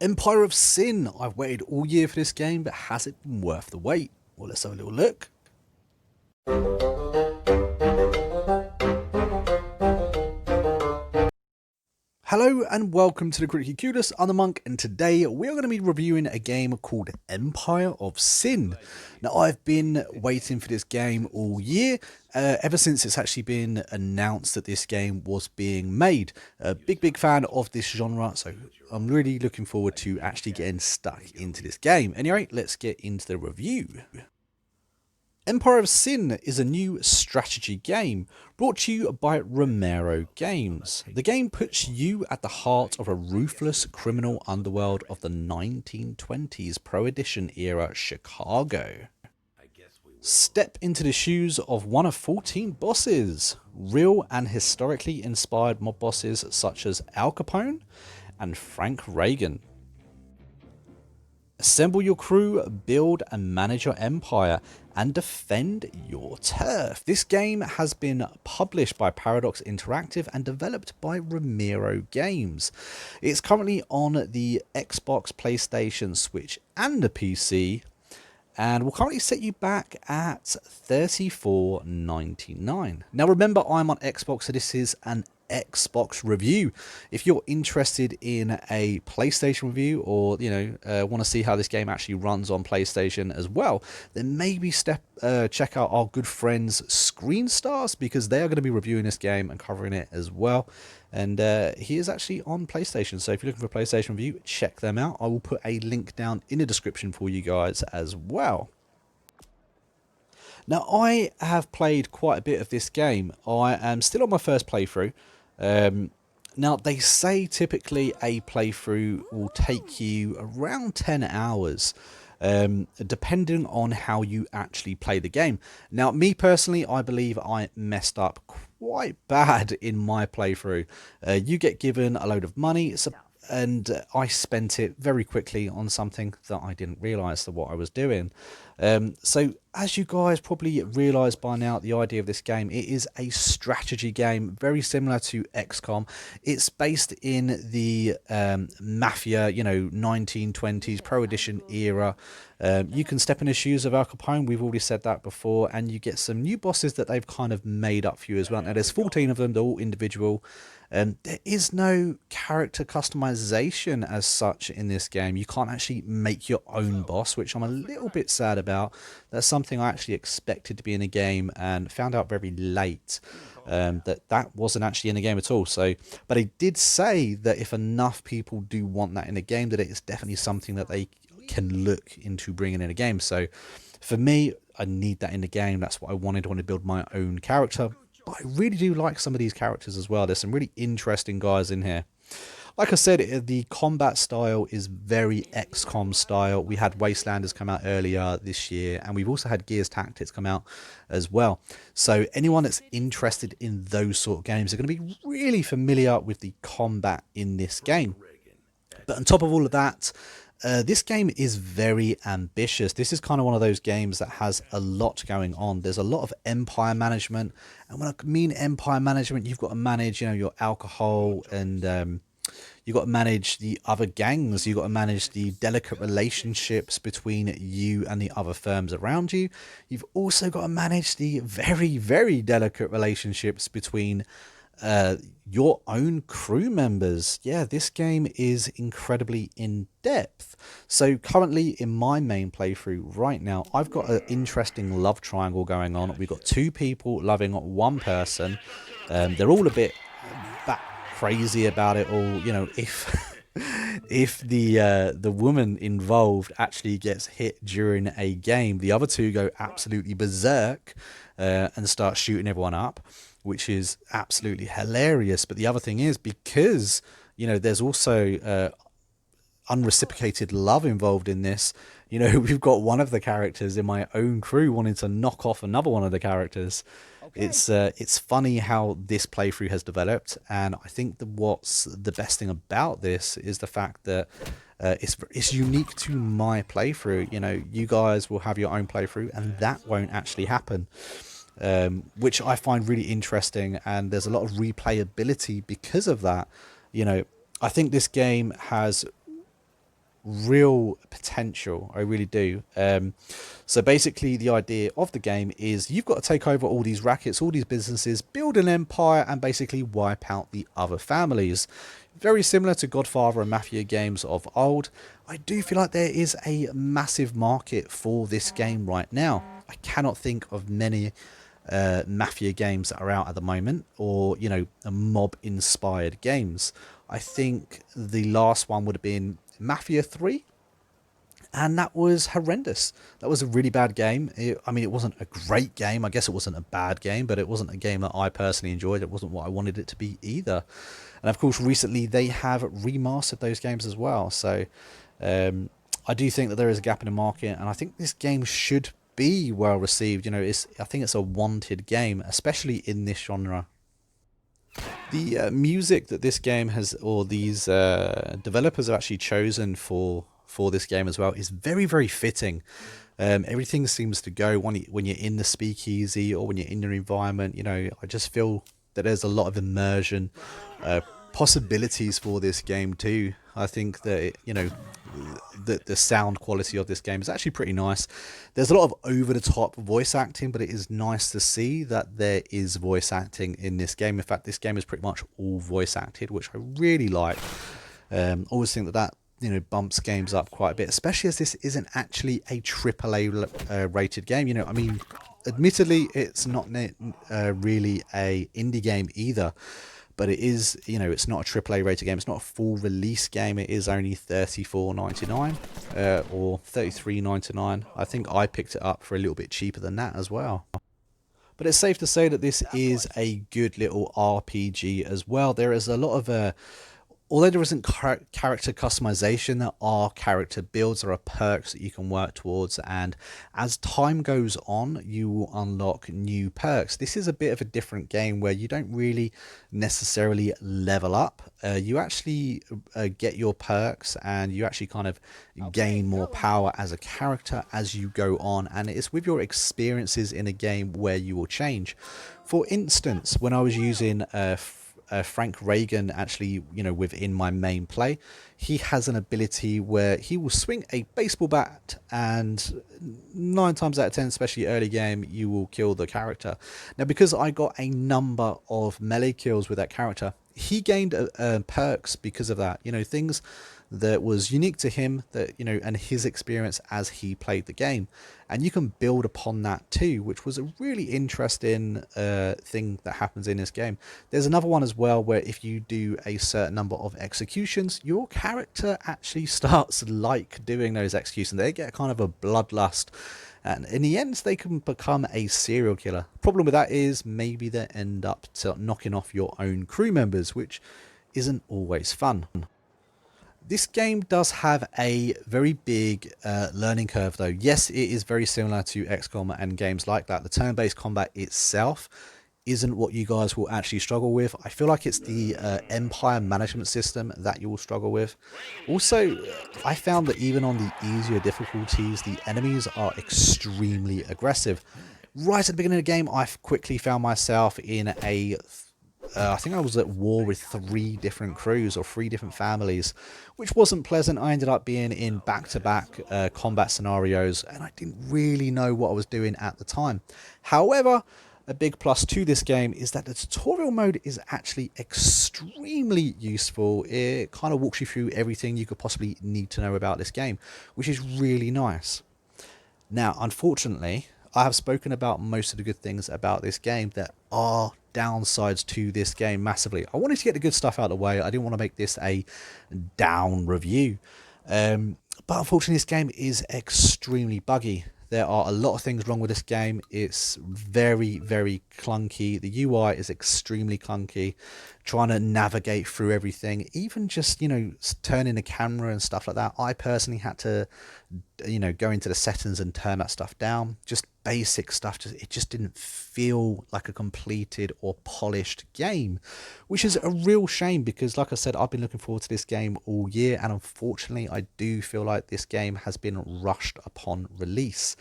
Empire of Sin. I've waited all year for this game, but has it been worth the wait? Well, let's have a little look. Hello and welcome to the Critically Curious. I'm TheMonk, and today we are going to be reviewing a game called Empire of Sin. Now, I've been waiting for this game all year, ever since it's actually been announced that this game was being made. A big fan of this genre, so I'm really looking forward to actually getting stuck into this game. Anyway, let's get into the review. Empire of Sin is a new strategy game brought to you by Romero Games. The game puts you at the heart of a ruthless criminal underworld of the 1920s Prohibition era Chicago. Step into the shoes of one of 14 bosses, real and historically inspired mob bosses such as Al Capone and Frank Reagan. Assemble your crew, build and manage your empire, and defend your turf. This game has been published by Paradox Interactive and developed by Romero Games. It's currently on the Xbox, PlayStation, Switch, and the PC, and will currently set you back at $34.99. Now remember, I'm on Xbox, so this is an Xbox review. If you're interested in a PlayStation review, or want to see how this game actually runs on PlayStation as well, then maybe check out our good friends Screen Stars, because they are going to be reviewing this game and covering it as well. And he is actually on PlayStation, so if you're looking for a PlayStation review, check them out. I will put a link down in the description for you guys as well. Now, I have played quite a bit of this game. I am still on my first playthrough. Now, they say typically a playthrough will take you around 10 hours, depending on how you actually play the game. Now, me personally, I believe I messed up quite bad in my playthrough. You get given a load of money, and I spent it very quickly on something that I didn't realise what I was doing. So as you guys probably realise by now, the idea of this game, it is a strategy game, very similar to XCOM. It's based in the mafia, 1920s Prohibition era. You can step in the shoes of Al Capone, we've already said that before, and you get some new bosses that they've kind of made up for you as well. Now there's 14 of them, they're all individual. There is no character customization as such in this game. You can't actually make your own boss, which I'm a little bit sad about. That's something I actually expected to be in a game and found out very late, that wasn't actually in the game at all. So, but they did say that if enough people do want that in a game, that it is definitely something that they can look into bringing in a game. So for me, I need that in the game. That's what I wanted. I want to build my own character. But I really do like some of these characters as well. There's some really interesting guys in here. Like I said, the combat style is very XCOM style. We had Wastelanders come out earlier this year, and we've also had Gears Tactics come out as well. So anyone that's interested in those sort of games are going to be really familiar with the combat in this game. But on top of all of that, this game is very ambitious. This is kind of one of those games that has a lot going on. There's a lot of empire management, and when I mean empire management, you've got to manage, your alcohol, and you've got to manage the other gangs. You've got to manage the delicate relationships between you and the other firms around you. You've also got to manage the very delicate relationships between your own crew members. Yeah, this game is incredibly in depth. So currently in my main playthrough right now, I've got an interesting love triangle going on. We've got two people loving one person. They're all a bit crazy about it all. If if the woman involved actually gets hit during a game, the other two go absolutely berserk and start shooting everyone up, which is absolutely hilarious. But the other thing is, because there's also unreciprocated love involved in this, we've got one of the characters in my own crew wanting to knock off another one of the characters. Okay. It's funny how this playthrough has developed, and I think that what's the best thing about this is the fact that it's unique to my playthrough. You guys will have your own playthrough, and that won't actually happen. Which I find really interesting, and there's a lot of replayability because of that. I think this game has real potential. I really do. So basically, the idea of the game is you've got to take over all these rackets, all these businesses, build an empire, and basically wipe out the other families. Very similar to Godfather and Mafia games of old. I do feel like there is a massive market for this game right now. I cannot think of many Mafia games that are out at the moment, or mob inspired games. I think the last one would have been Mafia 3, and that was horrendous. That was a really bad game. I mean, it wasn't a great game. I guess it wasn't a bad game, but it wasn't a game that I personally enjoyed. It wasn't what I wanted it to be either. And of course, recently they have remastered those games as well. So I do think that there is a gap in the market, and I think this game should be well received. I think it's a wanted game, especially in this genre. The music that this game has, or these developers have actually chosen for this game as well, is very, very fitting. Everything seems to go when you're in the speakeasy or when you're in your environment. I just feel that there's a lot of immersion, possibilities for this game too. I think that the sound quality of this game is actually pretty nice. There's a lot of over the top voice acting, but it is nice to see that there is voice acting in this game. In fact, this game is pretty much all voice acted, which I really like. Always think that bumps games up quite a bit, especially as this isn't actually a AAA rated game. I mean, admittedly, it's not really a indie game either, but it is, it's not a AAA rated game. It's not a full release game. It is only $34.99 or $33.99. I think I picked it up for a little bit cheaper than that as well. But it's safe to say that this is a good little RPG as well. There is a lot of although there isn't character customization, there are character builds, there are perks that you can work towards, and as time goes on, you will unlock new perks. This is a bit of a different game where you don't really necessarily level up. You actually get your perks, and you actually kind of gain more power as a character as you go on, and it's with your experiences in a game where you will change. For instance, when I was using Frank Reagan, actually, within my main play, he has an ability where he will swing a baseball bat, and 9 times out of 10, especially early game, you will kill the character. Now, because I got a number of melee kills with that character, he gained perks because of that. Things that was unique to him, and his experience as he played the game, and you can build upon that too, which was a really interesting thing that happens in this game. There's another one as well where if you do a certain number of executions, your character actually starts like doing those executions. They get kind of a bloodlust, and in the end they can become a serial killer. Problem with that is maybe they end up knocking off your own crew members, which isn't always fun. This game does have a very big learning curve though. Yes, it is very similar to XCOM and games like that. The turn-based combat itself isn't what you guys will actually struggle with. I feel like it's the empire management system that you will struggle with. Also, I found that even on the easier difficulties, the enemies are extremely aggressive. Right at the beginning of the game, I quickly found myself in I think I was at war with 3 different crews or 3 different families, which wasn't pleasant. I ended up being in back-to-back combat scenarios, and I didn't really know what I was doing at the time. However, a big plus to this game is that the tutorial mode is actually extremely useful. It kind of walks you through everything you could possibly need to know about this game, which is really nice. Now, unfortunately, I have spoken about most of the good things about this game. There are downsides to this game massively. I wanted to get the good stuff out of the way. I didn't want to make this a down review. But unfortunately, this game is extremely buggy. There are a lot of things wrong with this game. It's very, very clunky. The UI is extremely clunky. Trying to navigate through everything, even just, turning the camera and stuff like that. I personally had to, go into the settings and turn that stuff down. Just basic stuff. It just didn't feel like a completed or polished game, which is a real shame because, like I said, I've been looking forward to this game all year, and unfortunately, I do feel like this game has been rushed upon release.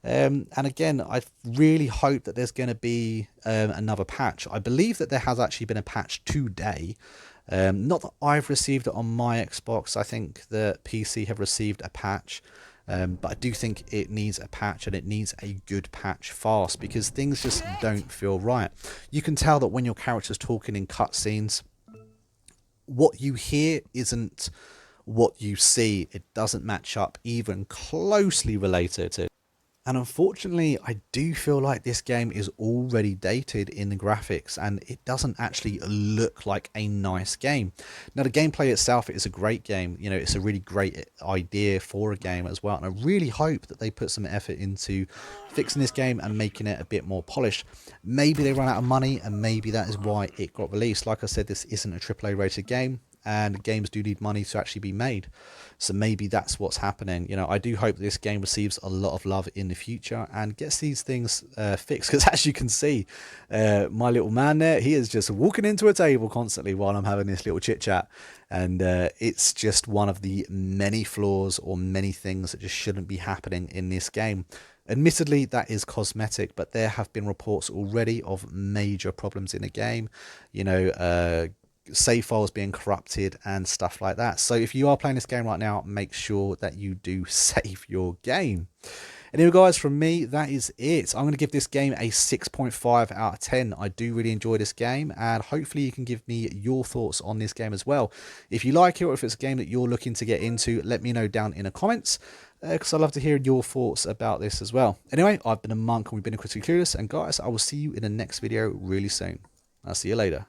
And again, I really hope that there's going to be another patch. I believe that there has actually been a patch today, Not that I've received it on my Xbox. I think the PC have received a patch. But I do think it needs a patch, and it needs a good patch fast, because things just don't feel right. You can tell that when your character's talking in cutscenes, what you hear isn't what you see. It doesn't match up even closely related to. And unfortunately, I do feel like this game is already dated in the graphics, and it doesn't actually look like a nice game. Now, the gameplay itself is a great game. You know, it's a really great idea for a game as well. And I really hope that they put some effort into fixing this game and making it a bit more polished. Maybe they run out of money, and maybe that is why it got released. Like I said, this isn't a AAA rated game, and games do need money to actually be made. So maybe that's what's happening. You know, I do hope this game receives a lot of love in the future and gets these things fixed, because as you can see, my little man there, he is just walking into a table constantly while I'm having this little chit chat, and it's just one of the many flaws or many things that just shouldn't be happening in this game. Admittedly, that is cosmetic, but there have been reports already of major problems in the game. You know, save files being corrupted and stuff like that. So if you are playing this game right now, make sure that you do save your game. Anyway, guys, from me, that is it. I'm going to give this game a 6.5 out of 10. I do really enjoy this game, and hopefully you can give me your thoughts on this game as well. If you like it, or if it's a game that you're looking to get into, let me know down in the comments, because I'd love to hear your thoughts about this as well. Anyway, I've been a monk, and we've been a Critically Clueless, and guys, I will see you in the next video really soon. I'll see you later.